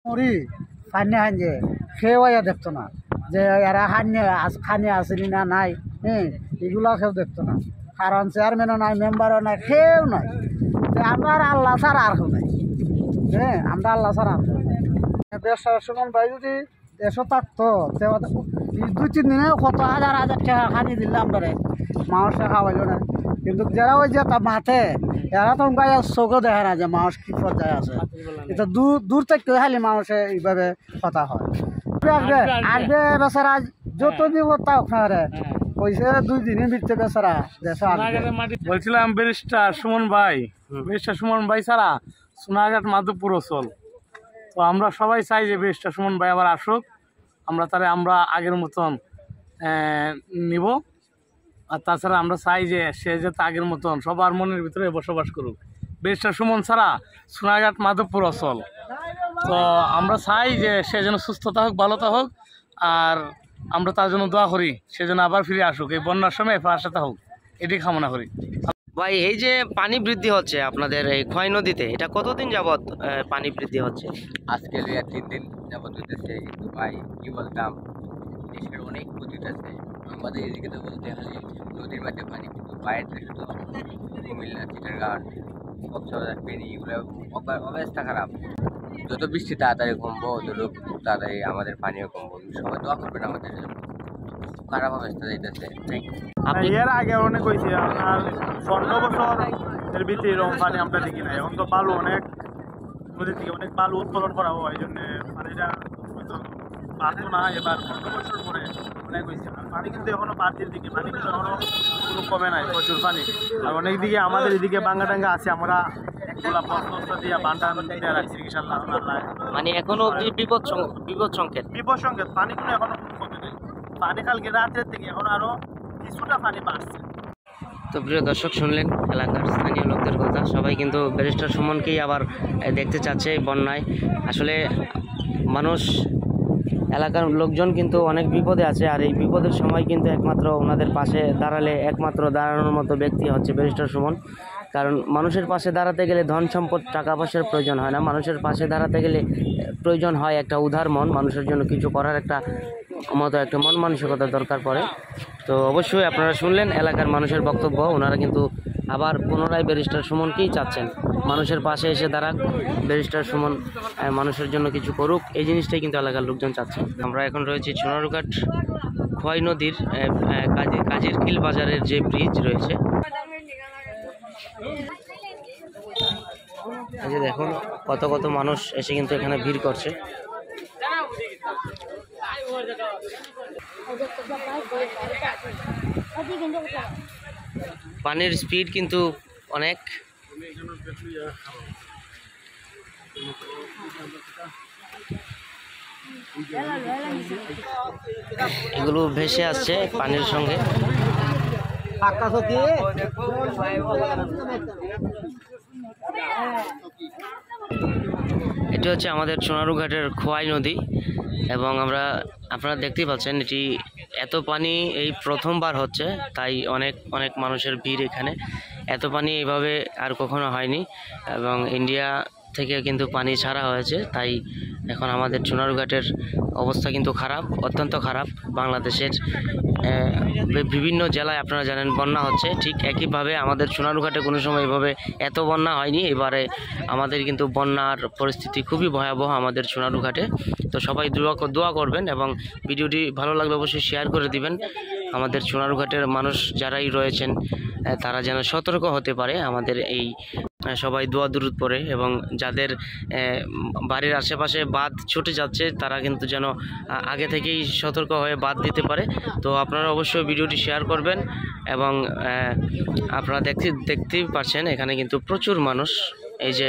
মরি খান্যে খান্যে সেও দেখতো না যে এরা খানি আসেনি না নাই, হ্যাঁ, এগুলো কেউ দেখতো না। কারণ চেয়ারম্যানও নাই, মেম্বারও নাই, কেউ নাই। আমরা আল্লাহ ছাড়া আর কেউ নাই, হ্যাঁ, আমরা আল্লাহ ছাড়া আর কেউ নাই। দেড়শো সুমন ভাই যদি দেশও থাকতো 2-3 দিনে কত হাজার হাজার টাকা খানি দিলে আমরা মানুষটা খাওয়াইল না। কিন্তু যারা ওই যে মাঠে এরা তো চোখও দেখে না যে মানুষ কি পর্যায়ে আছে। এটা দূর থেকে খালি মানুষে এইভাবে কথা হয়। আসবে বেচারা যত বিপদ থাক না রে, কইছে 2 দিনের ভিতরে বেচারা দেশে আসবে। বলছিলাম ব্যারিস্টার সুমন ভাই ছাড়া সোনারঘাট মাধবপুর অঞ্চল। তো আমরা সবাই চাই যে ব্যারিস্টার সুমন ভাই আবার আসুক, আমরা আগের মতন নিব। আর তাছাড়া আমরা চাই যে সে যাতে আগের মতন সবার মনের ভিতরে বসবাস করুক। ব্যারিস্টার সুমন ছাড়া সোনারঘাট মাধবপুর অঞ্চল। তো আমরা চাই যে সে যেন সুস্থতা হোক, ভালোতা হোক, আর আমরা তার জন্য দোয়া করি সে যেন আবার ফিরে আসুক, এই বন্যার সময় পাশাতে হোক, এটি কামনা করি। ভাই, এই যে পানি বৃদ্ধি হচ্ছে আপনাদের এই খোয়াই নদীতে, এটা কতদিন যাবত পানি বৃদ্ধি হচ্ছে? আজকে 3 দিন যাবত হইতেছে। কিন্তু ভাই কি বলতাম, দেশের অনেক ক্ষতি আছে। আমাদের এদিকে তো বলতে খালি নদীর মধ্যে পানি, কিন্তু বাইরের দেশে তো কুমিল্লা, চিটাগাং, কক্সবাজার, ফেনী, এগুলো অবস্থা খারাপ। যত বৃষ্টি তাড়াতাড়ি কমবো, তত তাড়াতাড়ি আমাদের পানিও কমবো। সবাই দোয়া করবেন আমাদের জন্য। খারাপ অবস্থা যাইতেছে। এর আগে অনেক হয়েছে, আপনার 15 বছর এর ভিতরে এরকম পানি আমরা দেখি না। এখন তো বালু অনেক নদী থেকে অনেক বালু উত্তোলন করা হয়, এই জন্য পানিটা হয়তো বাড়তো না। এবার 15 বছর পরে অনেক হয়েছে। আর পানি কিন্তু এখনো বাড়তির দিকে, পানি কিন্তু এখনো কোনো কমে নাই, প্রচুর পানি। আর অনেক দিকে আমাদের এদিকে বাঙ্গাটাঙ্গা আছে, আমরা এগুলা বস্তা দিয়ে বান্টা দিয়ে রাখছি ইনশাআল্লাহ। মানে এখনো বিপদ সংকেত পানি কিন্তু এখনো কমে নাই। পানি কালকে রাতের থেকে এখন আরো কিছুটা পানি বাড়ছে। তো প্রিয় দর্শক, শুনলেন এলাকার স্থানীয় লোকদের কথা। সবাই কিন্তু ব্যারিস্টার সুমনকেই আবার দেখতে চাচ্ছে বন্যায়। আসলে মানুষ, এলাকার লোকজন কিন্তু অনেক বিপদে আছে, আর এই বিপদের সময় কিন্তু একমাত্র ওনাদের পাশে দাঁড়ানোর মতো ব্যক্তি হচ্ছে ব্যারিস্টার সুমন। কারণ মানুষের পাশে দাঁড়াতে গেলে ধন সম্পদ, টাকা পয়সার প্রয়োজন হয় না। মানুষের পাশে দাঁড়াতে গেলে প্রয়োজন হয় একটা উদার মন, মানুষের জন্য কিছু করার একটা মন মানসিকতা দরকার পড়ে। তো অবশ্যই আপনারা শুনলেন এলাকার মানুষের বক্তব্য। ওনারা কিন্তু আবার পুনরায় ব্যারিস্টার সুমনকেই চাচ্ছেন, মানুষের পাশে এসে দাঁড়াক, ব্যারিস্টার সুমন মানুষের জন্য কিছু করুক, এই জিনিসটাই কিন্তু এলাকার লোকজন চাচ্ছেন। আমরা এখন রয়েছি সোনারঘাট খোয়াই নদীর কাজের কিল বাজারের যে ব্রিজ রয়েছে, এই যে দেখুন কত মানুষ এসে কিন্তু এখানে ভিড় করছে। পানির স্পিড কিন্তু অনেক। এগুলো ভেসে আসছে পানির সঙ্গে। এটি হচ্ছে আমাদের সোনারঘাটের খোয়াই নদী, এবং আপনারা দেখতেই পাচ্ছেন এটি এত পানি এই প্রথমবার হচ্ছে, তাই অনেক মানুষের ভিড় এখানে। এত পানি এইভাবে আর কখনো হয়নি, এবং ইন্ডিয়া থেকে কিন্তু পানি ছাড়া হয়েছে, তাই এখন আমাদের সোনারঘাটের অবস্থা কিন্তু খারাপ, অত্যন্ত খারাপ। বাংলাদেশের বিভিন্ন জেলায় আপনারা জানেন বন্যা হচ্ছে, ঠিক একইভাবে আমাদের সোনারঘাটে কোনো সময় এভাবে এত বন্যা হয়নি। এবারে আমাদের কিন্তু বন্যার পরিস্থিতি খুবই ভয়াবহ আমাদের সোনারঘাটে। তো সবাই দোয়া করবেন, এবং ভিডিওটি ভালো লাগলে অবশ্যই শেয়ার করে দিবেন। আমাদের সোনারঘাটের মানুষ যারাই রয়েছেন তারা যেন সতর্ক হতে পারে আমাদের এই সবাই দোয়া দুরুদ পড়ে, এবং যাদের বাড়ির আশেপাশে বাঁধ ছুটে যাচ্ছে তারা কিন্তু যেন আগে থেকেই সতর্ক হয়ে বাঁধ দিতে পারে। তো আপনারা অবশ্যই ভিডিওটি শেয়ার করবেন, এবং আপনারা দেখতেই পাচ্ছেন এখানে কিন্তু প্রচুর মানুষ। এই যে